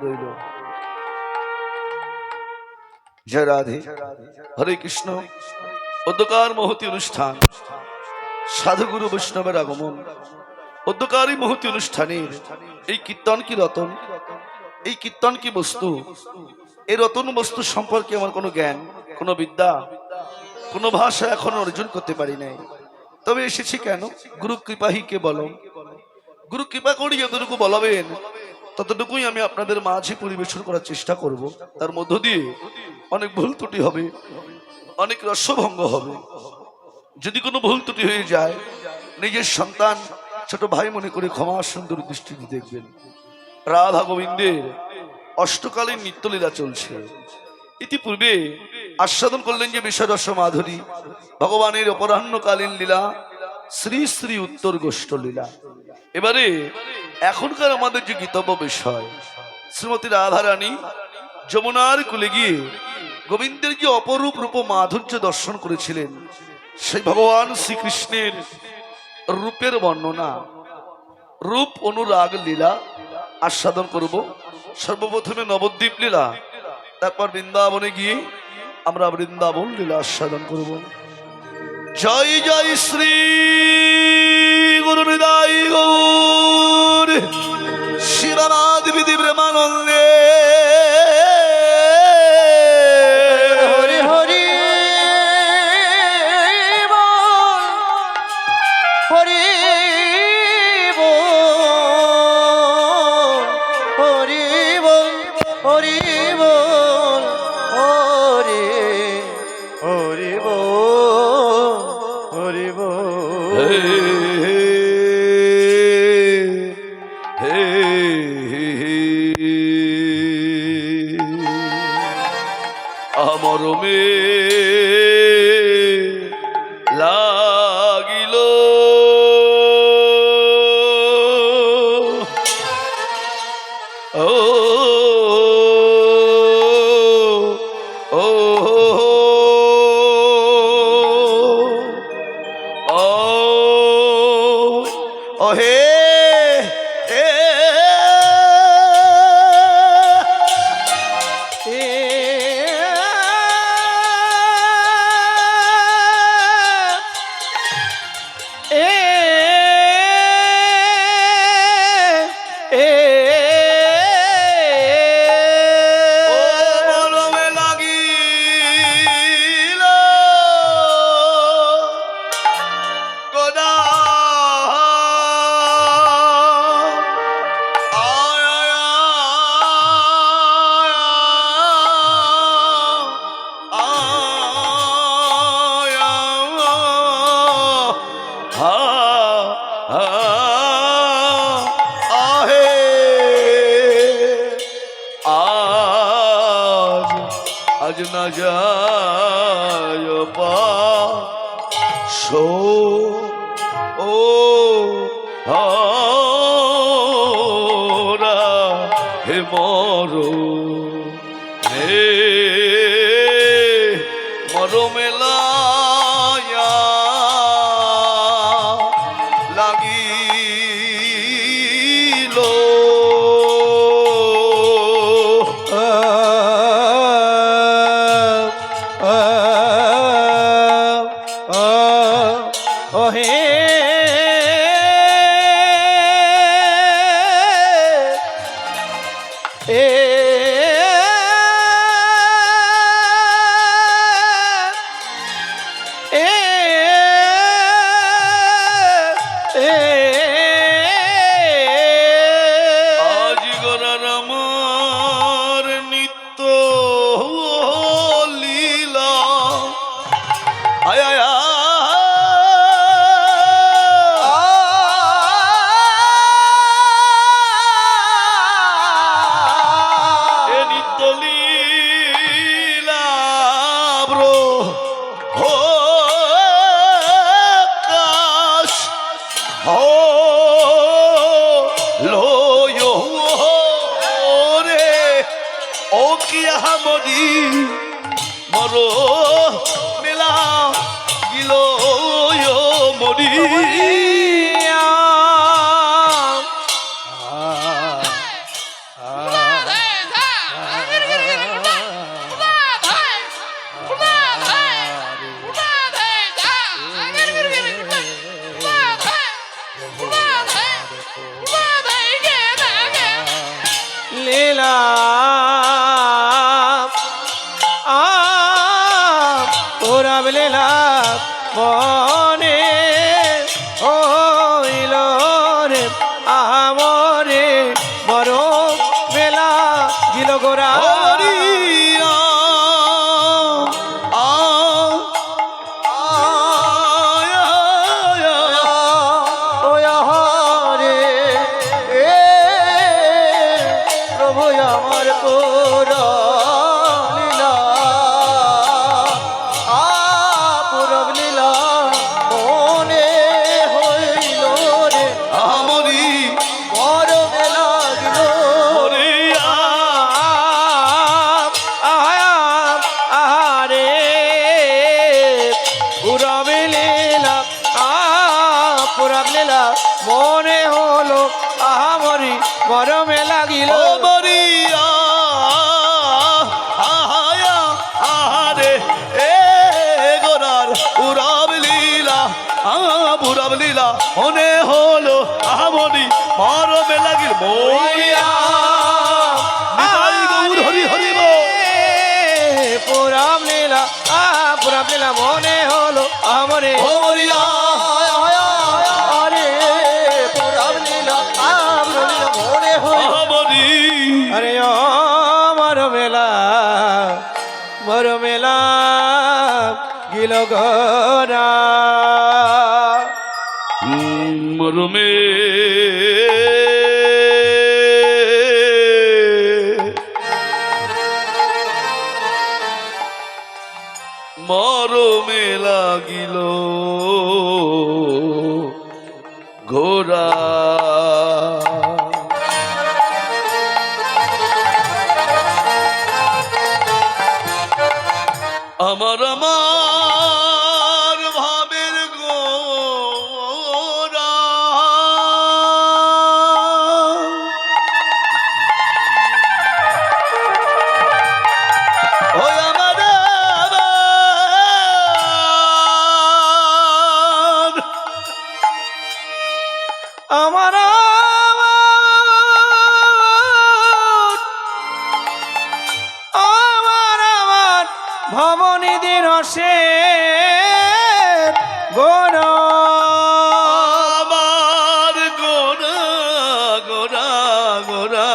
রইল। জয় রাধে। হরে কৃষ্ণ। অধ্যকার মহতি অনুষ্ঠান, সাধুগুরু বৈষ্ণবের আগমন। অধ্যকার এই মহতি অনুষ্ঠানের এই কীর্তন কি রতন, এই কীর্তন কি বস্তু, এই রতন বস্তু সম্পর্কে আমার কোনো জ্ঞান, কোনো বিদ্যা, কোনো ভাষা এখনো অর্জন করতে পারি নাই। তবে এসেছি কেন? গুরু কৃপাহি কে বলো। গুরু কৃপা করি যতটুকু বলাবেন ততটুকুই আমি আপনাদের মাঝে পরিবেশন করার চেষ্টা করব। তার মধ্য দিয়ে অনেক ভুল ত্রুটি হবে, অনেক রসভঙ্গ হবে। যদি কোনো ভুল ত্রুটি হয়ে যায়, নিজের সন্তান ছোট ভাই মনে করে ক্ষমা সুন্দর দৃষ্টিতে দেখবেন। রাধা গোবিন্দের অষ্টকালীন নিত্যলীলা চলছে। ইতিপূর্বে আস্বাদন করলেন যে বিষয় রস মাধুরী, ভগবানের অপরাহ্নকালীন লীলা, শ্রী শ্রী উত্তর গোষ্ঠ লীলা। এবারে এখনকার আমাদের যে গীতব্য বিষয়, শ্রীমতী রাধারানী যমুনার কুলে গিয়ে গোবিন্দের যে অপরূপ রূপ মাধুর্য দর্শন করেছিলেন, সেই ভগবান শ্রীকৃষ্ণের রূপের বর্ণনা, রূপ অনুরাগ লীলা আস্বাদন করব। সর্বপ্রথমে নবদ্বীপ লীলা, তারপর বৃন্দাবনে গিয়ে আমরা বৃন্দাবন লীলা আস্বাদন করব। জয় জয় শ্রী গুরু হৃদয় গৌর শিবানাথ বিধি প্রেমানন্দে। হরি হরি বল, হরি বল, হরি বল, হরি বল, হরি হরি বল, হরি বল। আমরমে লাগিল ও ও ও হে আজ না যায় পাশো ও হারা হে মরো হে মরো মেলায়া লাগিল মরো মেলা গিল মরি লীলা পুরব লীলা মনে হইল রে আমরে বড় বেলা গিল গোরা হরিয়া আমার পুরা লীলা পুরব লীলা মনে হইল রে আমরি বড় বেলা গিল হরিয়া আরে পুরব লীলা পুরব লীলা মনে হলো আমরি বড় মেলা গিল মরিয়া আহায়া আহারে এ গোরার পুরব লীলা পুরব লীলা মনে হলো আমরি মরমে লাগিল মরিয়া নিতাই গৌর হরি হরি বল। পুরব লীলা পুরব লীলা মনে হলো আমরে মরিয়া আরে পুরব লীলা পুরব লীলা মনে হলো আমরি আরে ও মরমেলা গিল গরা মরমে মরমে লাগিল ঘোরা আমার আমার ভাবের গোরা ওই আমার আমার ভবনিধি রসে গোর আমার গোরা গোরা গোরা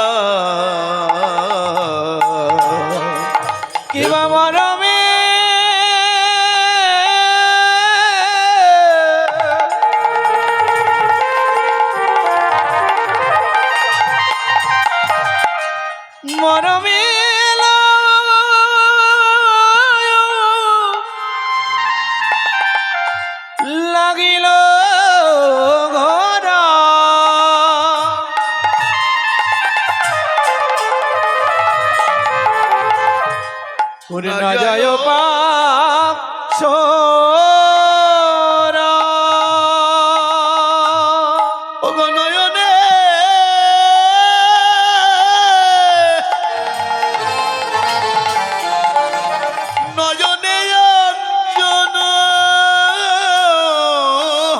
কিবা মরমে মরমে লাগিল ঘরা ওরে না যায় পাপ সোরা নয়নে নয়নে অঞ্জন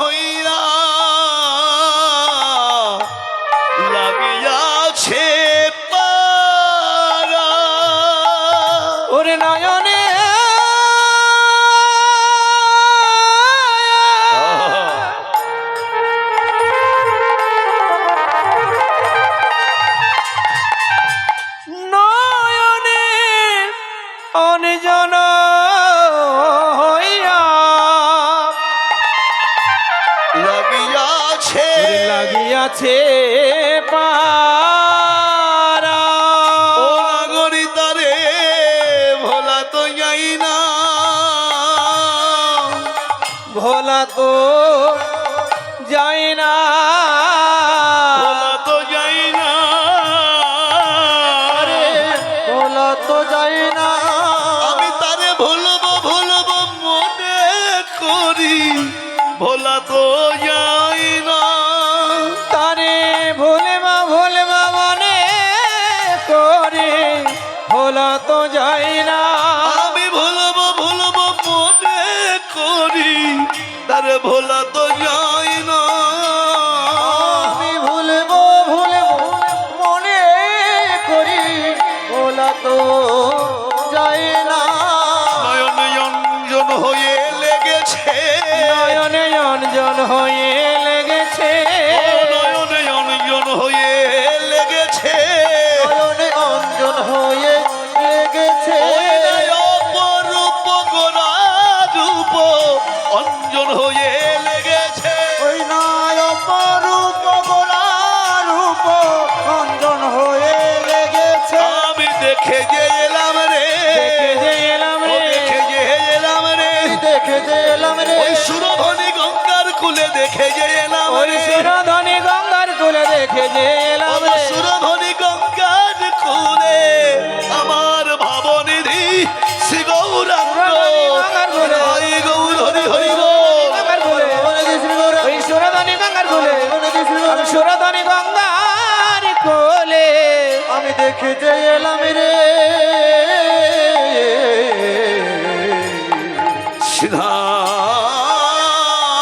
হইয়া লাগিয়াছে পারা ওরে নয়নে নয়নে অনিজন হইয়া লাগিয়াছে লাগিয়াছে পারা ও নাগরি তারে ভোলা তো যাই না ভোলা তো যাই না ভোলা তো যাই না রে ভোলা তো যাই না আমি তারে ভুলবো ভুলবো মনে করি ভোলা তো যাই না তারে ভুলবা মনে করে ভোলা তো যাই না আমি ভুলবো ভুলবো মনে করি তারে ভোলা তো যাই না আমি ভুলবো মনে করি তো যায় না নয়ন অঞ্জন হয়ে লেগেছে নয়নে অঞ্জন হয়ে লেগেছে নয়ন অঞ্জন হয়ে লেগেছে নয়নে অঞ্জন হয়ে লেগেছে অপরূপ গোরা রূপ অঞ্জন হয়ে লেগেছে ওই নাই অপরূপ গোরা রূপ অঞ্জন হয়ে লেগেছে আমি দেখে যে এলাম রে দেখে যে এলাম ও রে দেখে যে এলাম রে দেখে যে এলাম রে ওই সুরভনি গঙ্গার কুলে দেখে যে এলাম ওই রে সুরধনী গঙ্গার কুলে দেখে যে এলাম ওগো রে সুরভনি গঙ্গার কুলে আমার ভাবনিধি শ্রী গৌরাঙ্গ সুরধনী গঙ্গার কুলে। হরি গৌর হরি হরি বল। গঙ্গার কুলে ওই সুরধনী গঙ্গার কুলে আমি সুরধনী গঙ্গার কোলে আমি দেখে যে এলাম রে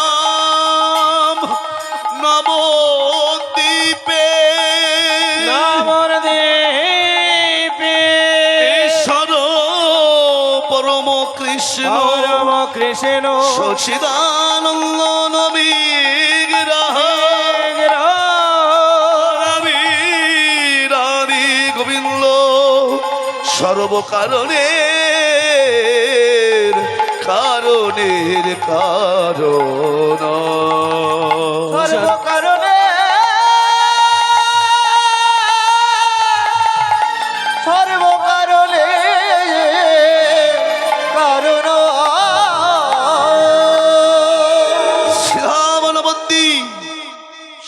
শ্রীধাম নবদ্বীপে নামর দ্বীপে ঈশ্বর পরম কৃষ্ণ পরম কৃষ্ণ সচিদানন্দ নবীগ্রহ রাধি রাধি গোবিন্দ সর্বকারণের কারণের কারণ সর্বকারণে সর্বকারণে কারণ শ্রীরাম নবদ্বীপ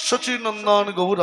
সচিনন্দন গৌর